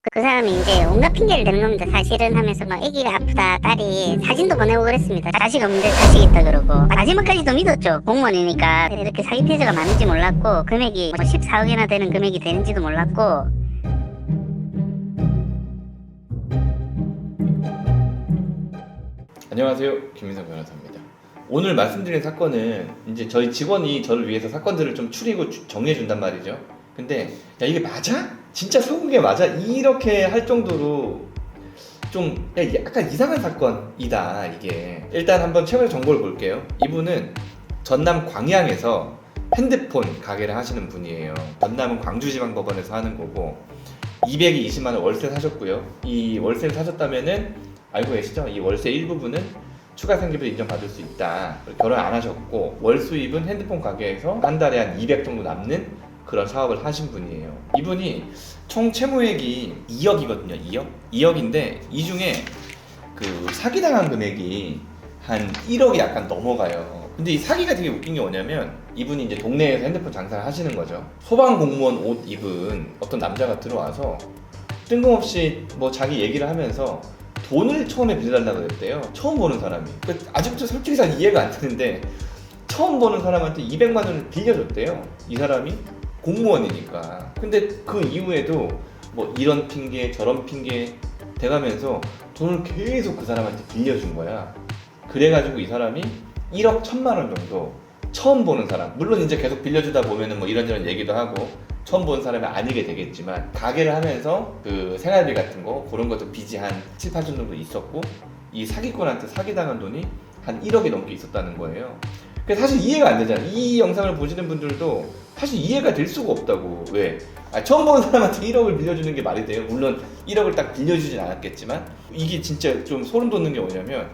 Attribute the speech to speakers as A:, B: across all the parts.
A: 그 사람이 이제 온갖 핑계를 대는 겁니다. 사실은 하면서 막 아기가 아프다, 딸이 사진도 보내고 그랬습니다. 자식 없는데 자식 있다 그러고 마지막까지도 믿었죠. 공무원이니까 이렇게 사기 피해자가 많은지 몰랐고 금액이 뭐 14억이나 되는 금액이 되는지도 몰랐고.
B: 안녕하세요, 김민석 변호사입니다. 오늘 말씀드린 사건은 이제 저희 직원이 저를 위해서 사건들을 좀 추리고 정리해 준단 말이죠. 근데 야, 이게 맞아? 진짜 소국에 맞아? 이렇게 할 정도로 좀 약간 이상한 사건이다 이게. 일단 한번 최근의 정보를 볼게요. 이분은 전남 광양에서 핸드폰 가게를 하시는 분이에요. 전남은 광주지방법원에서 하는 거고 220만 원 월세 사셨고요. 이 월세를 사셨다면은 알고 계시죠? 이 월세 일부분은 추가 생계비 인정받을 수 있다. 결혼 안 하셨고 월 수입은 핸드폰 가게에서 한 달에 한 200 정도 남는 그런 사업을 하신 분이에요. 이분이 총 채무액이 2억이거든요. 2억? 2억인데 이 중에 그 사기당한 금액이 한 1억이 약간 넘어가요. 근데 이 사기가 되게 웃긴 게 뭐냐면 이분이 이제 동네에서 핸드폰 장사를 하시는 거죠. 소방공무원 옷 입은 어떤 남자가 들어와서 뜬금없이 뭐 자기 얘기를 하면서 돈을 처음에 빌려달라고 그랬대요. 처음 보는 사람이. 아직도 솔직히 잘 이해가 안 되는데 처음 보는 사람한테 200만 원을 빌려줬대요. 이 사람이 공무원이니까. 근데 그 이후에도 뭐 이런 핑계 저런 핑계 대가면서 돈을 계속 그 사람한테 빌려준 거야. 그래가지고 이 사람이 1억 1천만 원 정도 처음 보는 사람, 물론 이제 계속 빌려주다 보면은 뭐 이런저런 얘기도 하고 처음 본 사람이 아니게 되겠지만 가게를 하면서 그 생활비 같은 거 그런 것도 빚이 한 7, 8천 정도 있었고 이 사기꾼한테 사기당한 돈이 한 1억이 넘게 있었다는 거예요. 그래서 사실 이해가 안 되잖아요. 이 영상을 보시는 분들도 사실 이해가 될 수가 없다고. 왜? 처음 보는 사람한테 1억을 빌려주는 게 말이 돼요? 물론 1억을 딱 빌려주진 않았겠지만 이게 진짜 좀 소름 돋는 게 뭐냐면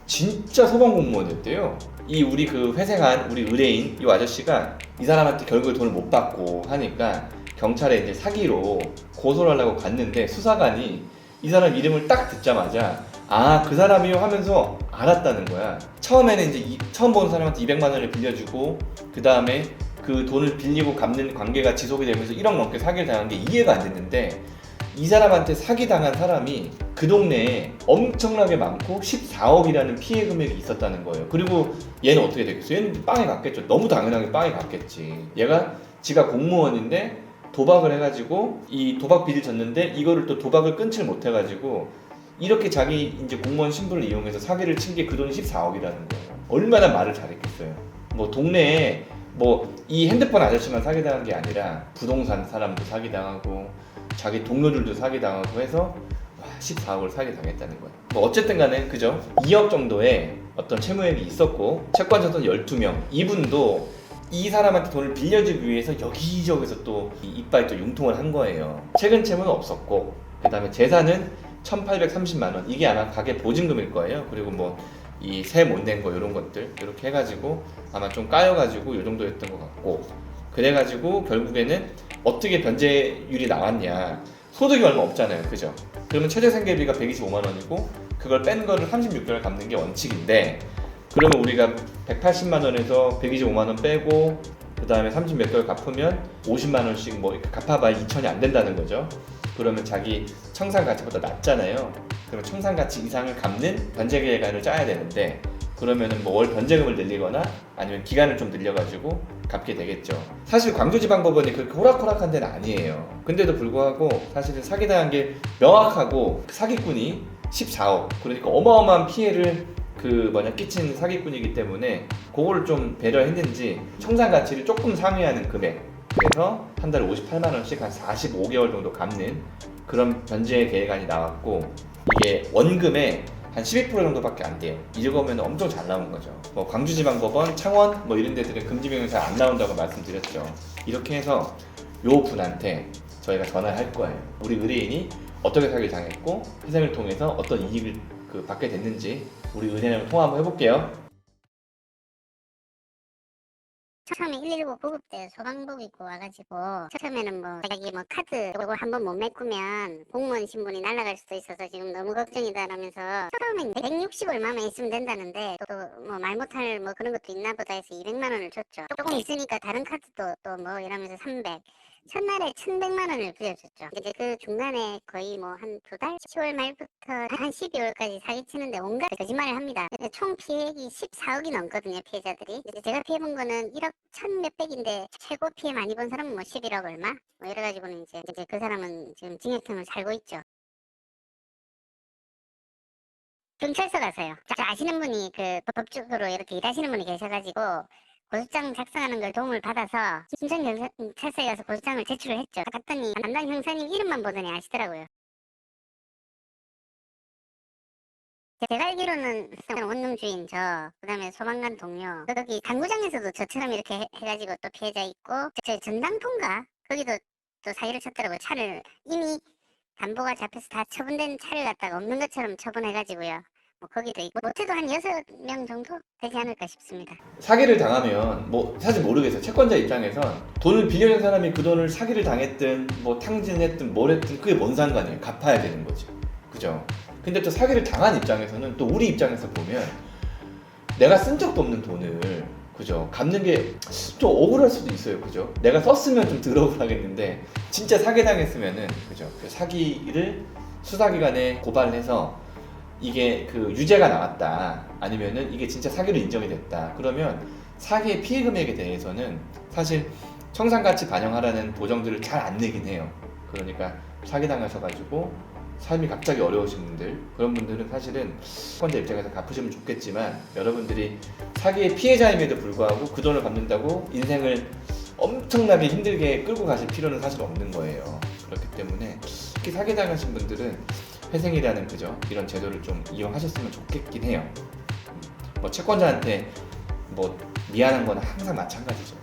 B: 진짜 소방공무원이었대요. 이 우리 그 회생한 우리 의뢰인 이 아저씨가 이 사람한테 결국에 돈을 못 받고 하니까 경찰에 이제 사기로 고소를 하려고 갔는데 수사관이 이 사람 이름을 딱 듣자마자 아, 그 사람이요 하면서 알았다는 거야. 처음에는 이제 처음 본 사람한테 200만 원을 빌려주고 그 다음에 그 돈을 빌리고 갚는 관계가 지속이 되면서 1억 넘게 사기를 당한 게 이해가 안 됐는데 이 사람한테 사기당한 사람이 그 동네에 엄청나게 많고 14억이라는 피해 금액이 있었다는 거예요. 그리고 얘는 어떻게 됐겠어? 얘는 빵에 갔겠죠. 너무 당연하게 빵에 갔겠지. 얘가 지가 공무원인데 도박을 해가지고 이 도박 빚을 졌는데 이거를 또 도박을 끊질 못해가지고 이렇게 자기 이제 공무원 신분을 이용해서 사기를 친 게 그 돈이 14억이라는 거예요. 얼마나 말을 잘했겠어요. 뭐 동네에 뭐 이 핸드폰 아저씨만 사기당한 게 아니라 부동산 사람도 사기당하고 자기 동료들도 사기당하고 해서 14억을 사기당했다는 거예요. 뭐 어쨌든 간에 그죠? 2억 정도의 어떤 채무액이 있었고 채권자도 12명. 이분도 이 사람한테 돈을 빌려주기 위해서 여기저기서 또 이빨 또 융통을 한 거예요. 최근 채무는 없었고 그 다음에 재산은 1830만 원. 이게 아마 가게 보증금일 거예요. 그리고 뭐 이 세 못 낸 거 이런 것들 이렇게 해가지고 아마 좀 까여가지고 이 정도였던 것 같고 그래가지고 결국에는 어떻게 변제율이 나왔냐. 소득이 얼마 없잖아요. 그죠? 그러면 최저 생계비가 125만 원이고 그걸 뺀 거를 36개월 갚는 게 원칙인데 그러면 우리가 180만 원에서 125만 원 빼고 그 다음에 30 몇 개월 갚으면 50만 원씩 뭐 이렇게 갚아봐야 2천이 안 된다는 거죠. 그러면 자기 청산 가치보다 낮잖아요. 그러면 청산 가치 이상을 갚는 변제 계획안을 짜야 되는데 그러면은 뭐 월 변제금을 늘리거나 아니면 기간을 좀 늘려가지고 갚게 되겠죠. 사실 광주지방법원이 그렇게 호락호락한 데는 아니에요. 근데도 불구하고 사실은 사기당한 게 명확하고 사기꾼이 14억 그러니까 어마어마한 피해를 끼친 사기꾼이기 때문에 그거를 좀 배려했는지 청산 가치를 조금 상회하는 금액 그래서 한 달에 58만 원씩 한 45개월 정도 갚는 그런 변제 계획안이 나왔고 이게 원금의 한 12% 정도밖에 안 돼요. 이거면 엄청 잘 나온 거죠. 뭐 광주지방법원, 창원 뭐 이런 데들은 금지명령 잘 안 나온다고 말씀드렸죠. 이렇게 해서 요 분한테 저희가 전화를 할 거예요. 우리 의뢰인이 어떻게 사기를 당했고 회생을 통해서 어떤 이익을 받게 됐는지 우리 의뢰인하고 통화 한번 해볼게요.
A: 처음에 119 구급 때 소방복 입고 와가지고 처음에는 뭐 자기 뭐 카드 이걸 한번 못 메꾸면 공무원 신분이 날아갈 수도 있어서 지금 너무 걱정이다 라면서 처음엔 160 얼마만 있으면 된다는데 또 뭐 말 못할 뭐 그런 것도 있나 보다 해서 200만 원을 줬죠. 조금 있으니까 다른 카드도 또 뭐 이러면서 300 첫날에 1,100만 원을 빌려줬죠. 이제 그 중간에 거의 뭐 한 2달? 10월 말부터 한 12월까지 사기치는데 온갖 거짓말을 합니다. 총 피해액이 14억이 넘거든요, 피해자들이. 이제 제가 피해본 거는 1억 1,000 몇백인데 최고 피해 많이 본 사람은 뭐 11억 얼마? 뭐 이래가지고는 이제 그 사람은 지금 징역형을 살고 있죠. 경찰서 가서요. 아시는 분이 그 법적으로 이렇게 일하시는 분이 계셔가지고 고소장 작성하는 걸 도움을 받아서 순천경찰서에 가서 고소장을 제출을 했죠. 갔더니 담당 형사님 이름만 보더니 아시더라고요. 제가 알기로는 원룸 주인 그다음에 소방관 동료, 거기 당구장에서도 저처럼 이렇게 해가지고 또 피해자 있고, 저 전당포인가? 거기도 또 사기를 쳤더라고요. 차를 이미 담보가 잡혀서 다 처분된 차를 갖다가 없는 것처럼 처분해가지고요. 뭐 거기도 있고, 못해도 한 6명 정도 되지 않을까 싶습니다.
B: 사기를 당하면 뭐 사실 모르겠어요. 채권자 입장에선 돈을 빌려준 사람이 그 돈을 사기를 당했든 뭐 탕진했든 뭘 했든 그게 뭔 상관이에요. 갚아야 되는 거지. 그죠? 근데 또 사기를 당한 입장에서는 또 우리 입장에서 보면 내가 쓴 적도 없는 돈을 그죠? 갚는 게 좀 억울할 수도 있어요. 그죠? 내가 썼으면 좀 덜 억울하겠는데 진짜 사기당했으면은 그죠? 그 사기를 수사기관에 고발해서 이게 그 유죄가 나왔다 아니면은 이게 진짜 사기로 인정이 됐다 그러면 사기의 피해 금액에 대해서는 사실 청산가치 반영하라는 보정들을 잘 안 내긴 해요. 그러니까 사기당하셔가지고 삶이 갑자기 어려우신 분들, 그런 분들은 사실은 채권자 입장에서 갚으시면 좋겠지만 여러분들이 사기의 피해자임에도 불구하고 그 돈을 갚는다고 인생을 엄청나게 힘들게 끌고 가실 필요는 사실 없는 거예요. 그렇기 때문에 특히 사기당하신 분들은 회생이라는 그죠? 이런 제도를 좀 이용하셨으면 좋겠긴 해요. 뭐 채권자한테 뭐 미안한 건 항상 마찬가지죠.